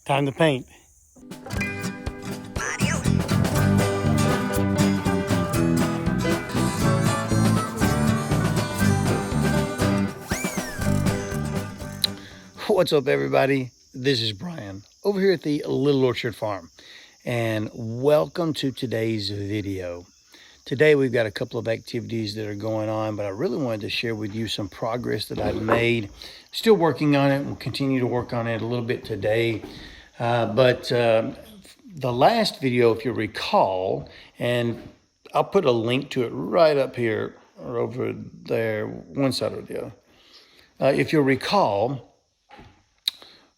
Time to paint. What's up, everybody? This is Brian over here at the Little Orchard Farm, and welcome to today's video. Today we've got a couple of activities that are going on, but I really wanted to share with you some progress that I've made. Still working on it. We'll continue to work on it a little bit today. The last video, if you recall, and I'll put a link to it right up here or over there, one side or the other. If you'll recall,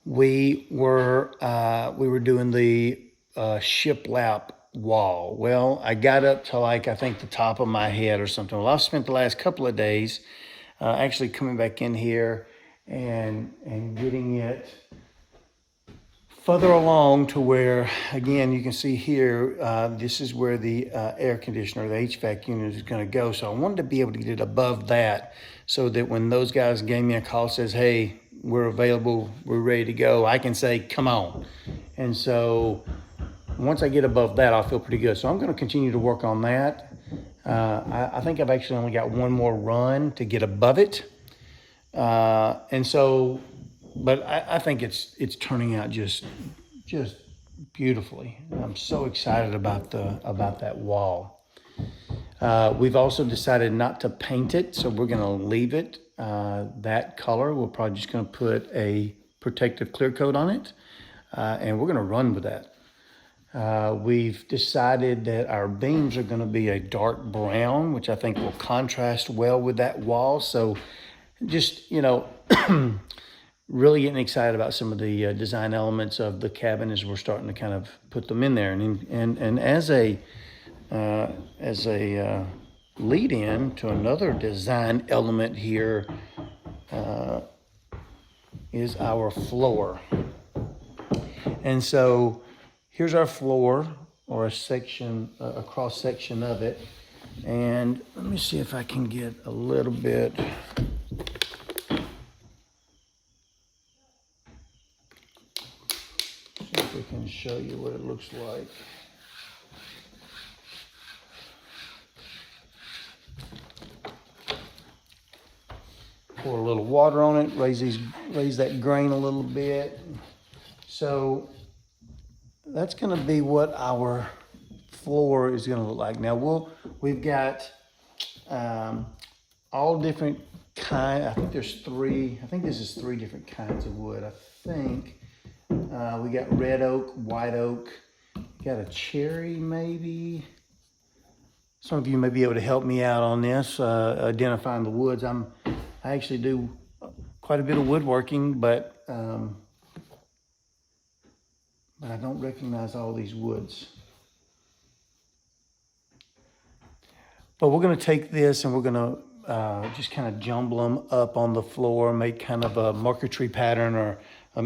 we were doing the shiplap wall. Well, I got up to I think the top of my head or something. Well, I've spent the last couple of days actually coming back in here and getting it further along to where, again, you can see here, this is where the air conditioner, the HVAC unit is going to go. So I wanted to be able to get it above that so that when those guys gave me a call, says, hey, we're available, we're ready to go, I can say, come on. And so once I get above that, I'll feel pretty good. So I'm going to continue to work on that. I think I've actually only got one more run to get above it. But I think it's turning out just beautifully. I'm so excited about that wall. We've also decided not to paint it, so we're going to leave it that color. We're probably just going to put a protective clear coat on it, and we're going to run with that. We've decided that our beams are going to be a dark brown, which I think will contrast well with that wall. So just, really getting excited about some of the design elements of the cabin as we're starting to kind of put them in there. And as a lead in to another design element here is our floor. And so here's our floor, or a cross section of it. And let me see if I can get a little bit. See if we can show you what it looks like. Pour a little water on it, raise that grain a little bit. So that's going to be what our floor is going to look like. Now we've got all different kinds. I think this is 3 different kinds of wood. I think we got red oak, white oak, got a cherry maybe. Some of you may be able to help me out on this, identifying the woods. I actually do quite a bit of woodworking, but I don't recognize all these woods. But we're going to take this and we're going to just kind of jumble them up on the floor, make kind of a marquetry pattern or a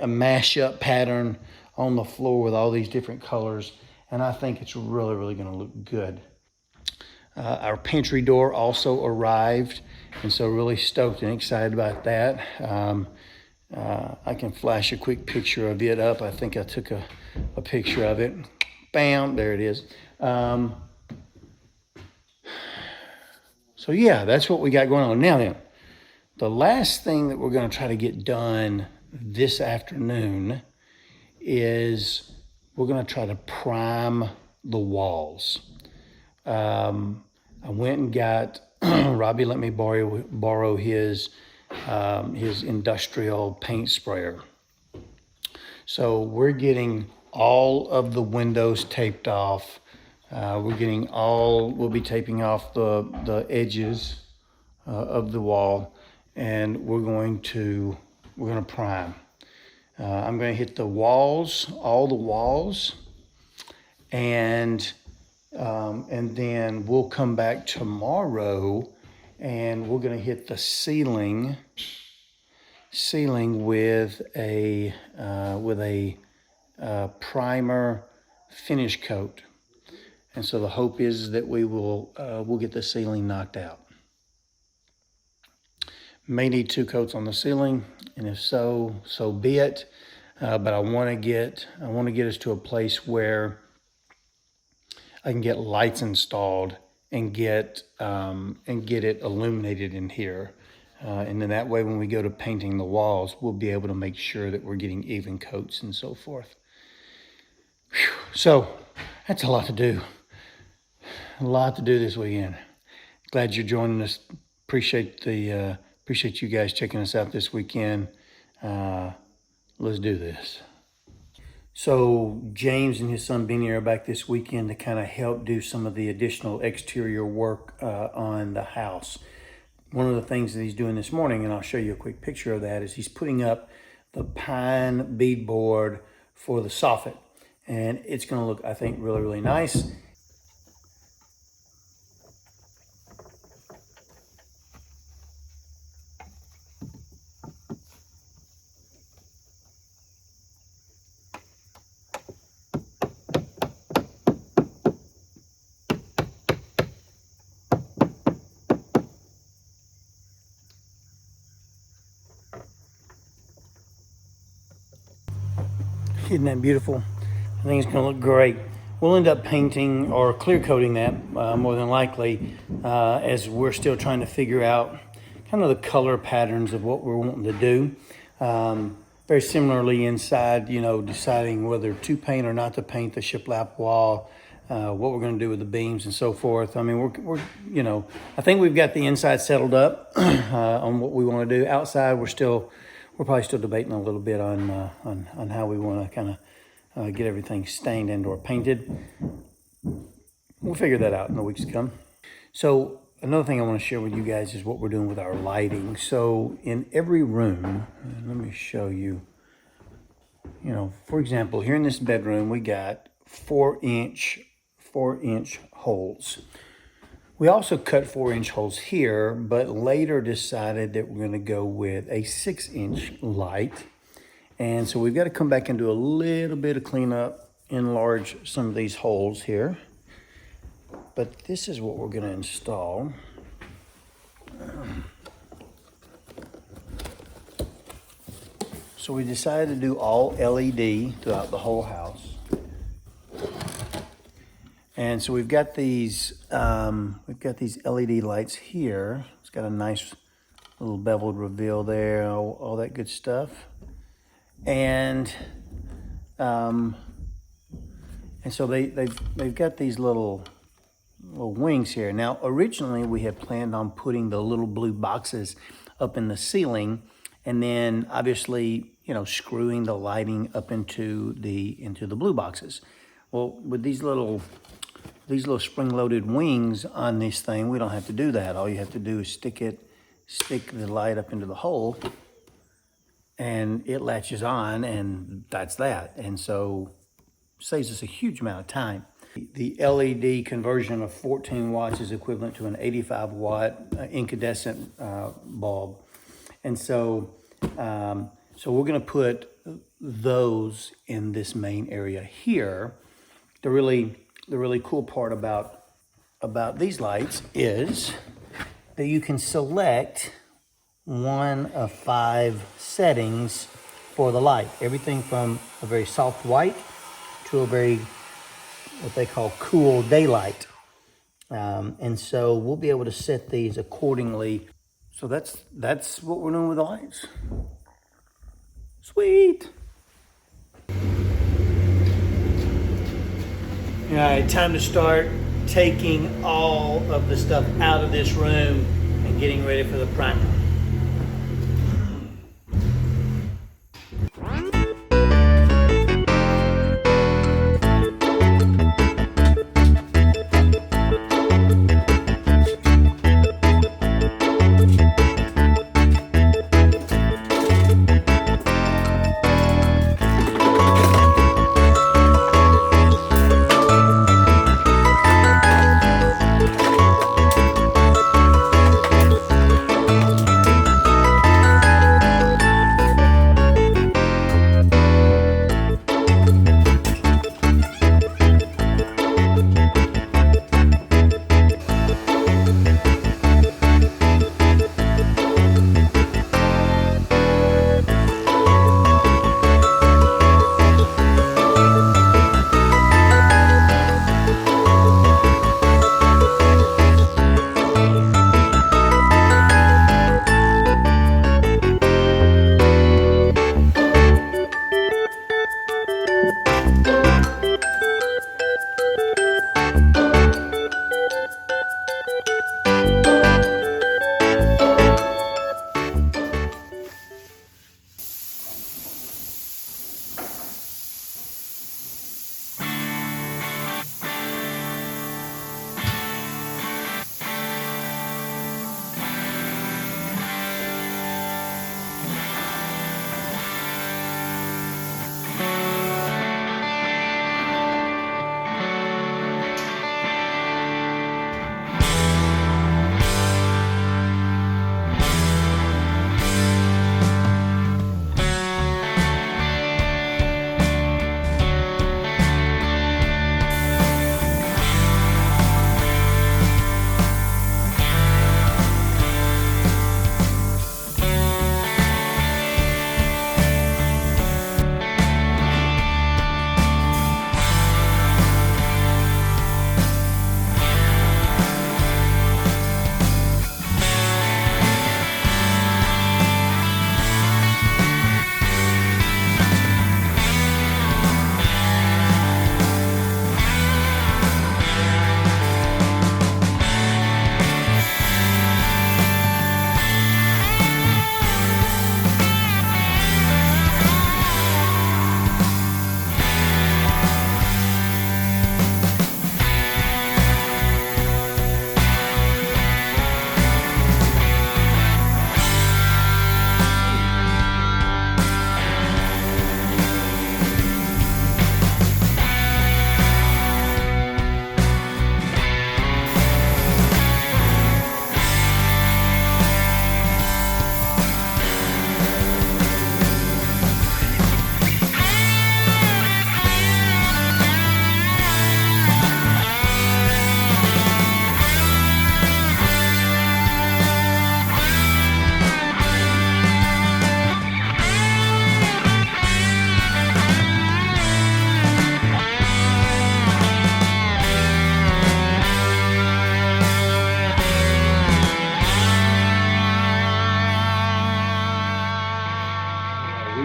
mash-up pattern on the floor with all these different colors. And I think it's really, really going to look good. Our pantry door also arrived, and so really stoked and excited about that. I can flash a quick picture of it up. I think I took a picture of it. Bam, there it is. So yeah, that's what we got going on. Now then, the last thing that we're going to try to get done this afternoon is we're going to try to prime the walls. I went and got, Robbie let me borrow his industrial paint sprayer. So we're getting all of the windows taped off. We'll be taping off the edges of the wall, and we're going to prime. I'm going to hit all the walls, and then we'll come back tomorrow and we're going to hit the ceiling with a primer finish coat. And so the hope is that we'll get the ceiling knocked out. May need 2 coats on the ceiling, and if so be it. but I want to get us to a place where I can get lights installed and get it illuminated in here. And then that way, when we go to painting the walls, we'll be able to make sure that we're getting even coats and so forth. Whew. So that's a lot to do. A lot to do this weekend. Glad you're joining us. Appreciate you guys checking us out this weekend. Let's do this. So James and his son Benny are back this weekend to kind of help do some of the additional exterior work on the house. One of the things that he's doing this morning, and I'll show you a quick picture of that, is he's putting up the pine beadboard for the soffit. And it's going to look, I think, really, really nice. Isn't that beautiful? I think it's going to look great. We'll end up painting or clear coating that more than likely as we're still trying to figure out kind of the color patterns of what we're wanting to do. Very similarly inside, you know, deciding whether to paint or not to paint the shiplap wall, what we're going to do with the beams and so forth. I mean, we're you know, I think we've got the inside settled up on what we want to do. Outside, we're probably still debating a little bit on how we want to kind of get everything stained and or painted. We'll figure that out in the weeks to come. So another thing I want to share with you guys is what we're doing with our lighting. So in every room, let me show you, you know, for example, here in this bedroom, we got 4-inch holes. We also cut 4-inch holes here, but later decided that we're going to go with a 6-inch light. And so we've got to come back and do a little bit of cleanup, enlarge some of these holes here. But this is what we're going to install. So we decided to do all LED throughout the whole house. And so we've got these LED lights here. It's got a nice little beveled reveal there, all that good stuff. And so they've got these little wings here. Now, originally we had planned on putting the little blue boxes up in the ceiling, and then obviously, you know, screwing the lighting up into the blue boxes. Well, with these little spring-loaded wings on this thing, we don't have to do that. All you have to do is stick the light up into the hole, and it latches on, and that's that. And so saves us a huge amount of time. The LED conversion of 14 watts is equivalent to an 85 watt incandescent bulb. And so we're gonna put those in this main area here. The really cool part about these lights is that you can select one of 5 settings for the light. Everything from a very soft white to a very, what they call cool daylight. And so we'll be able to set these accordingly. So that's what we're doing with the lights. Sweet. All right, time to start taking all of the stuff out of this room and getting ready for the primer.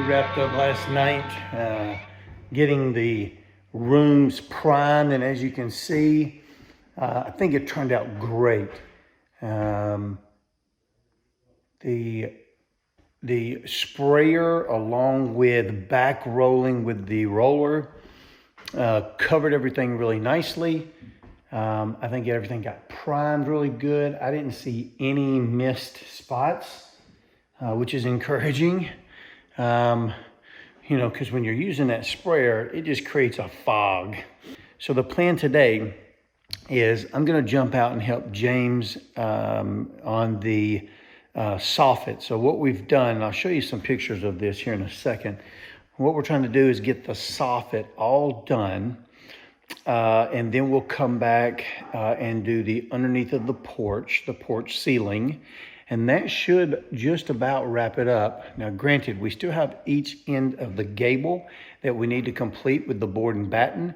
wrapped up last night, getting the rooms primed, and as you can see, I think it turned out great. The sprayer, along with back rolling with the roller, covered everything really nicely. I think everything got primed really good. I didn't see any missed spots, which is encouraging. You know, because when you're using that sprayer, it just creates a fog. So the plan today is I'm going to jump out and help James on the soffit. So what we've done, and I'll show you some pictures of this here in a second. What we're trying to do is get the soffit all done, and then we'll come back and do the underneath of the porch ceiling, and that should just about wrap it up. Now, granted, we still have each end of the gable that we need to complete with the board and batten.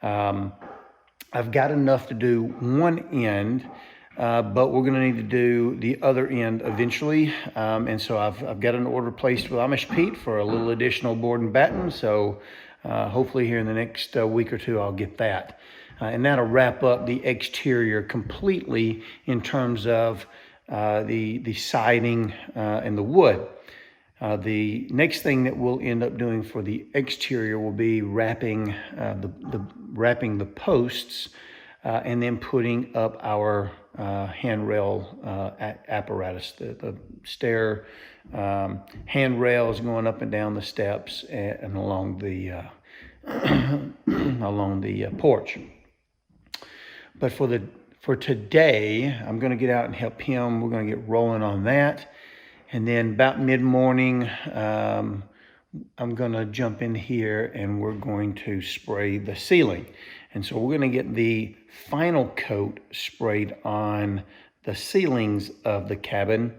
I've got enough to do one end, but we're going to need to do the other end eventually. And so I've got an order placed with Amish Pete for a little additional board and batten. So hopefully here in the next week or two, I'll get that. And that'll wrap up the exterior completely in terms of the siding and the wood. The next thing that we'll end up doing for the exterior will be wrapping the posts and then putting up our handrail apparatus, the stair handrails going up and down the steps and along the along the porch. But for today, I'm going to get out and help him. We're going to get rolling on that. And then about mid-morning, I'm going to jump in here and we're going to spray the ceiling. And so we're going to get the final coat sprayed on the ceilings of the cabin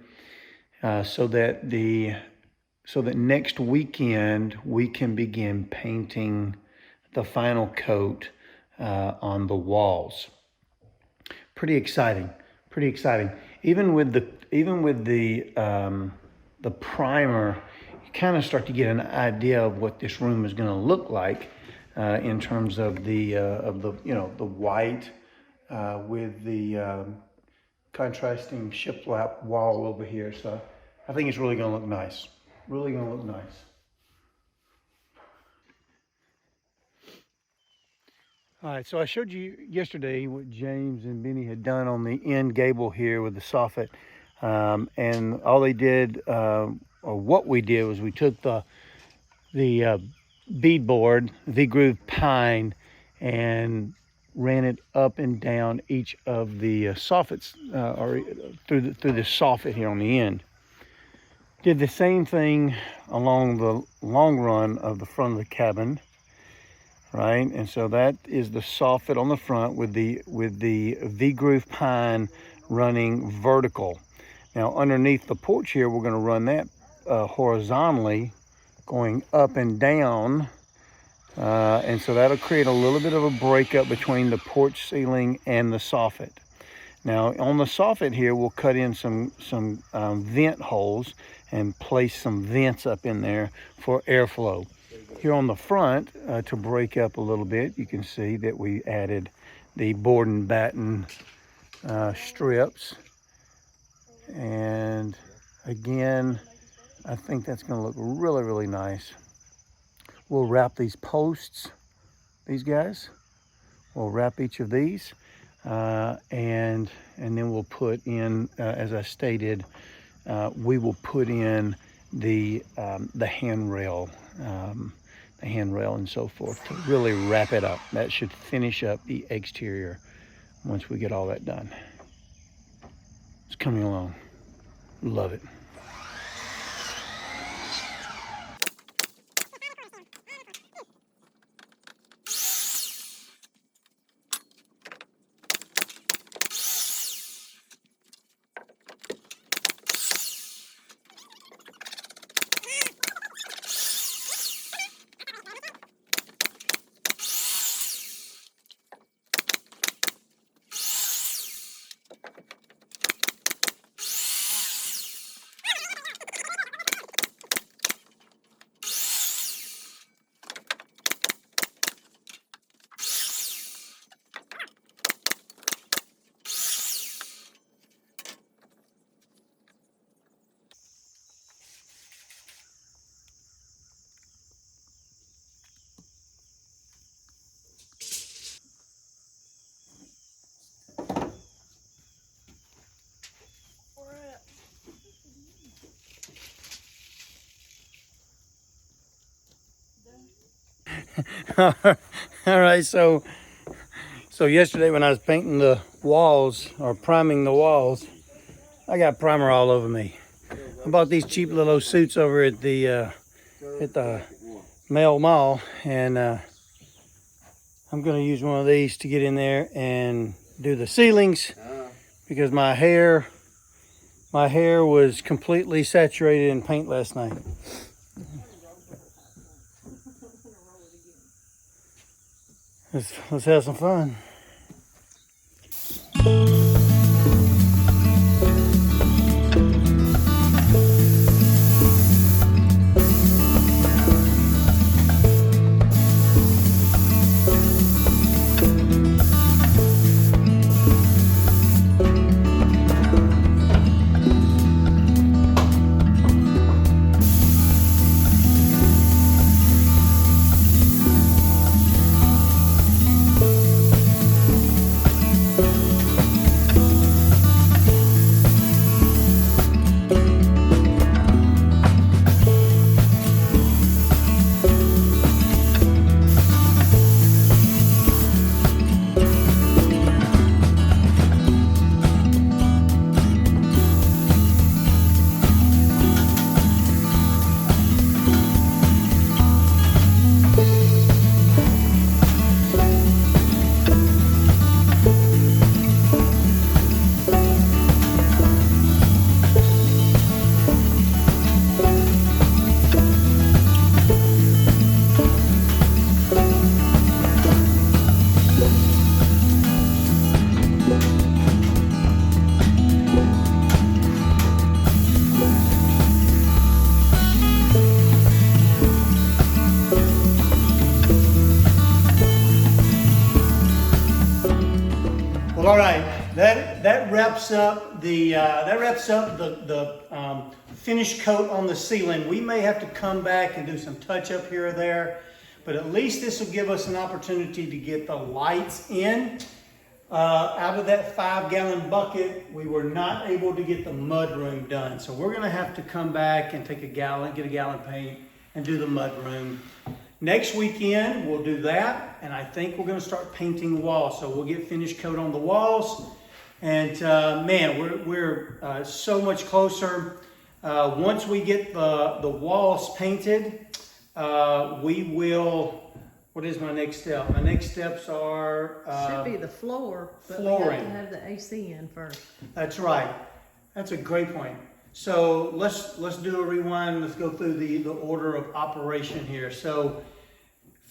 so that next weekend we can begin painting the final coat on the walls. Pretty exciting. Even with the primer, you kind of start to get an idea of what this room is going to look like in terms of the white with the contrasting shiplap wall over here. So I think it's really going to look nice. Really going to look nice. All right, so I showed you yesterday what James and Benny had done on the end gable here with the soffit. And all they did, or what we did, was we took the beadboard, V-groove pine, and ran it up and down each of the soffits, or through the soffit here on the end. Did the same thing along the long run of the front of the cabin. Right, and so that is the soffit on the front with the V-groove pine running vertical. Now underneath the porch here, we're going to run that horizontally, going up and down, and so that'll create a little bit of a breakup between the porch ceiling and the soffit. Now on the soffit here, we'll cut in some vent holes and place some vents up in there for airflow. Here on the front, to break up a little bit, you can see that we added the board and batten strips. And again, I think that's going to look really, really nice. We'll wrap these posts, these guys. We'll wrap each of these, and then we'll put in, as I stated, we will put in the handrail. The handrail and so forth to really wrap it up. That should finish up the exterior once we get all that done. It's coming along. Love it. All right, so yesterday when I was painting the walls or priming the walls, I got primer all over me. I bought these cheap little suits over at the Mail Mall, and I'm gonna use one of these to get in there and do the ceilings because my hair was completely saturated in paint last night. Let's have some fun. All right, that wraps up the finish coat on the ceiling. We may have to come back and do some touch up here or there, but at least this will give us an opportunity to get the lights in. Out of that 5-gallon bucket, we were not able to get the mud room done, so we're going to have to come back and take get a gallon paint and do the mud room. Next weekend, we'll do that, and I think we're going to start painting the walls. So we'll get finish coat on the walls, and man, we're so much closer. Once we get the walls painted, we will. What is my next step? My next steps are should be the floor, but flooring. we have to have the AC in first. That's right. That's a great point. So let's do a rewind. Let's go through the order of operation here. So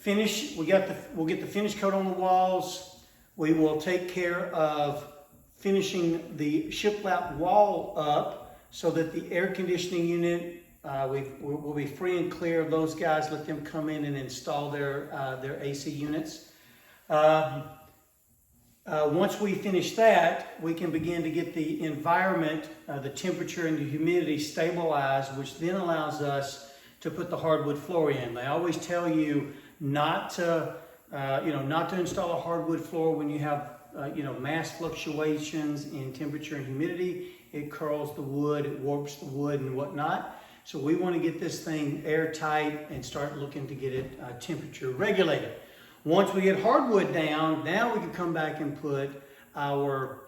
we'll get the finish coat on the walls. We will take care of finishing the shiplap wall up so that the air conditioning unit, we'll be free and clear of those guys. Let them come in and install their AC units. Once we finish that, we can begin to get the environment, the temperature and the humidity stabilized, which then allows us to put the hardwood floor in. They always tell you not to install a hardwood floor when you have, mass fluctuations in temperature and humidity. It curls the wood, it warps the wood and whatnot. So we want to get this thing airtight and start looking to get it temperature regulated. Once we get hardwood down, now we can come back and put our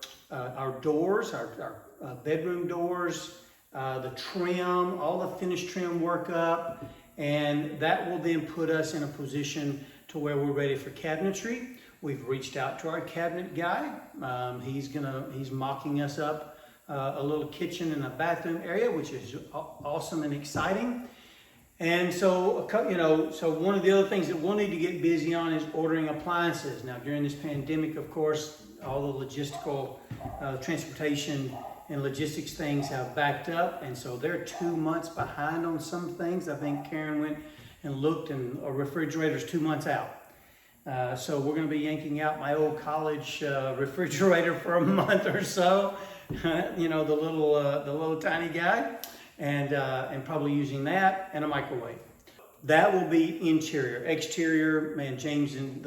doors, our bedroom doors, the trim, all the finished trim work up, and that will then put us in a position to where we're ready for cabinetry. We've reached out to our cabinet guy. He's mocking us up a little kitchen and a bathroom area, which is awesome and exciting. And so, so one of the other things that we'll need to get busy on is ordering appliances. Now, during this pandemic, of course, all the logistical, transportation and logistics things have backed up. And so they're 2 months behind on some things. I think Karen went and looked, and a refrigerator's 2 months out. So we're going to be yanking out my old college refrigerator for a month or so. The little tiny guy. And probably using that and a microwave. That will be interior. Exterior, man, James and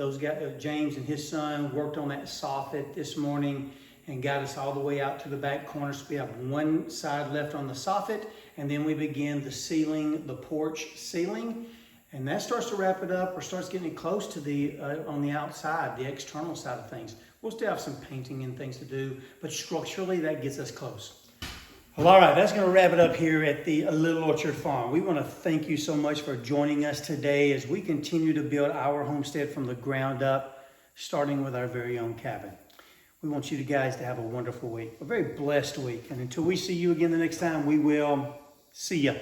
his son worked on that soffit this morning and got us all the way out to the back corner. So we have one side left on the soffit, and then we begin the ceiling, the porch ceiling. And that starts to wrap it up or starts getting it close to the, on the outside, the external side of things. We'll still have some painting and things to do, but structurally that gets us close. Well, all right, that's going to wrap it up here at the Little Orchard Farm. We want to thank you so much for joining us today as we continue to build our homestead from the ground up, starting with our very own cabin. We want you guys to have a wonderful week, a very blessed week. And until we see you again the next time, we will see ya.